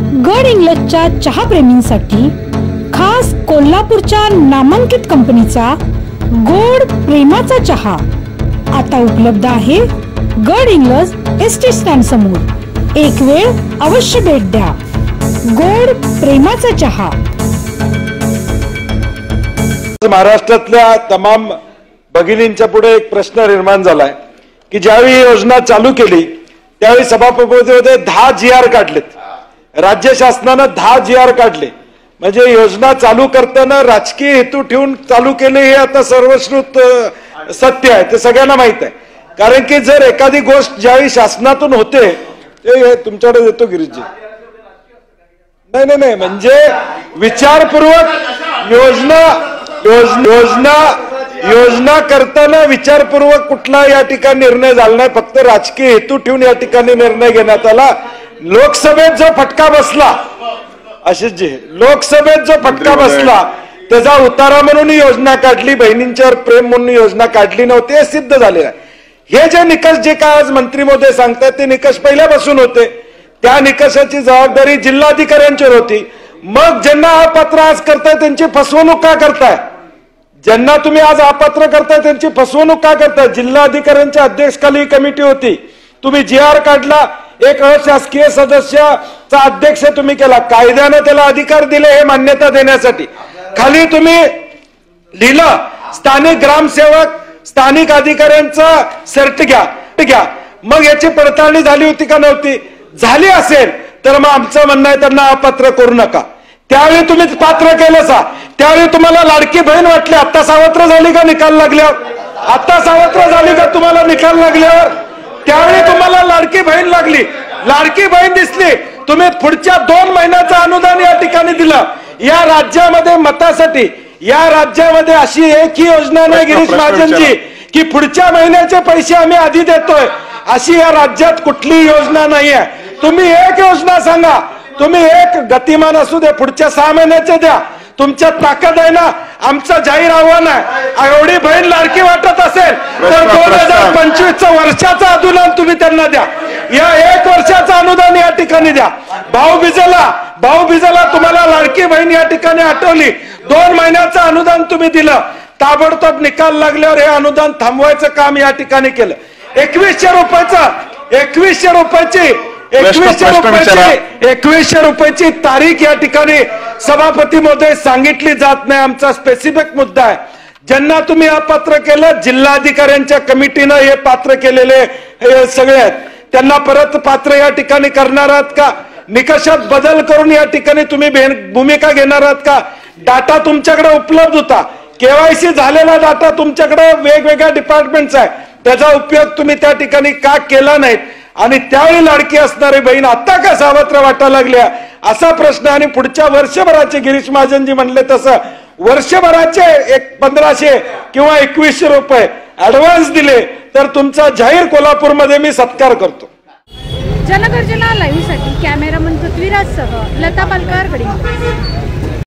गड इंग्लजच्या चहाप्रेमींसाठी खास कोल्हापूरच्या नामांकित कंपनीचा गोड प्रेमाचा चहा आता उपलब्ध आहे गड इंग्लज एसटी स्टँड समोर। एक वेळ अवश्य भेट द्या। गोड प्रेमाचा चहा। महाराष्ट्रातल्या तमाम भगिनींच्या पुढे एक प्रश्न निर्माण झालाय की ज्यावेळी ही योजना चालू केली त्यावेळी सभापतीमध्ये 10 GR काढलेत, राज्य शासनाने 10 GR काढले। म्हणजे योजना चालू करताना राजकीय हेतू ठेवून चालू केले हे आता सर्वश्रुत सत्य आहे, ते सगळ्यांना माहित आहे। कारण की जर एखादी गोष्ट ज्यावेळी शासनातून होते ते तुमच्याकडे देतो गिरीशजी, नाही म्हणजे विचारपूर्वक योजना करताना विचारपूर्वक कुठला या ठिकाणी निर्णय झाला नाही, फक्त राजकीय हेतू ठेवून या ठिकाणी निर्णय घेण्यात आला। लोकसभेत जो फटका बसला, आशिषजी, लोकसभेत जो फटका बसला त्याचा उतारा म्हणून योजना काढली, बहिणींच्यावर प्रेम म्हणून योजना काढली नव्हती, हे सिद्ध झालेलं आहे। हे जे निकष जे काय आज मंत्री महोदय सांगतात ते निकष पहिल्यापासून होते, त्या निकषाची जबाबदारी जिल्हाधिकाऱ्यांच्यावर होती। मग ज्यांना अपात्र आज करताय त्यांची फसवणूक का करताय? ज्यांना तुम्ही आज अपात्र करताय त्यांची फसवणूक का करताय? जिल्हाधिकाऱ्यांच्या अध्यक्षखाली कमिटी होती, तुम्ही GR काढला, एक अशासकीय सदस्याचा अध्यक्ष तुम्ही केला, कायद्याने त्याला अधिकार दिले हे मान्यता देण्यासाठी। खाली तुम्ही लिहिलं स्थानिक ग्रामसेवक स्थानिक अधिकाऱ्यांचा सर्ट घ्या। मग याची पडताळणी झाली होती का नव्हती? झाली असेल तर मग आमचं म्हणणं आहे त्यांना अपात्र करू नका। त्यावेळी तुम्ही पात्र केलं सा, त्यावेळी तुम्हाला लाडकी बहीण वाटली, आता सावत्र झाली का निकाल लागल्यावर? आता सावत्र झाली का तुम्हाला निकाल लागल्यावर? त्यावेळी तुम्हाला लाडकी बहीण लागली, लाडकी बहीण दिसली, तुम्ही पुढच्या 2 महिन्याचं अनुदान या ठिकाणी दिलं। या राज्यामध्ये मतासाठी या राज्यामध्ये अशी एकही योजना नाही गिरीश महाजनजी की पुढच्या महिन्याचे पैसे आम्ही आधी देतोय, अशी या राज्यात कुठली योजना नाही आहे। तुम्ही एक योजना सांगा, तुम्ही एक गतिमान असू दे, पुढच्या 6 महिन्याचे द्या, तुमच्या ताकद आहे ना। आमचं जाहीर आव्हान आहे, एवढी बहीण लाडकी वाटत असेल तर 2025चं वर्षाचं अनुदान तुम्ही त्यांना द्या, या 1 वर्षाचं अनुदान या ठिकाणी द्या। भाऊबीजेला तुम्हाला लाडकी बहीण या ठिकाणी आठवली, 2 महिन्याचं अनुदान तुम्ही दिलं, ताबडतोब निकाल लागल्यावर हे अनुदान थांबवायचं काम या ठिकाणी केलं। 2100 रुपयाची तारीख या ठिकाणी सभापती महोदय सांगितली जात नाही। आमचा स्पेसिफिक मुद्दा आहे, ज्यांना तुम्ही अपात्र केलं जिल्हाधिकाऱ्यांच्या कमिटीनं हे पात्र केलेले हे सगळे आहेत, त्यांना परत पात्र या ठिकाणी करणार आहात का? निकषात बदल करून या ठिकाणी तुम्ही भूमिका घेणार आहात का? डाटा तुमच्याकडे उपलब्ध होता, KYC झालेला डाटा तुमच्याकडे वेगवेगळ्या डिपार्टमेंटचा आहे, त्याचा उपयोग तुम्ही त्या ठिकाणी का केला नाहीत? आणि त्यावेळी लाडकी असणारी बहीण आता का सावत्र वाटायला लागल्या असा प्रश्न। आणि पुढच्या वर्षभराचे गिरीश महाजनजी म्हणले तसं वर्षभराचे 1500 किंवा 2100 रुपये ऍडव्हान्स दिले तर तुमचा जाहीर कोल्हापूरमध्ये मी सत्कार करतो। जनगर्जना लाईव्ह साठी कॅमेरामन पृथ्वीराज सह लता पालकर, गड इंग्लज।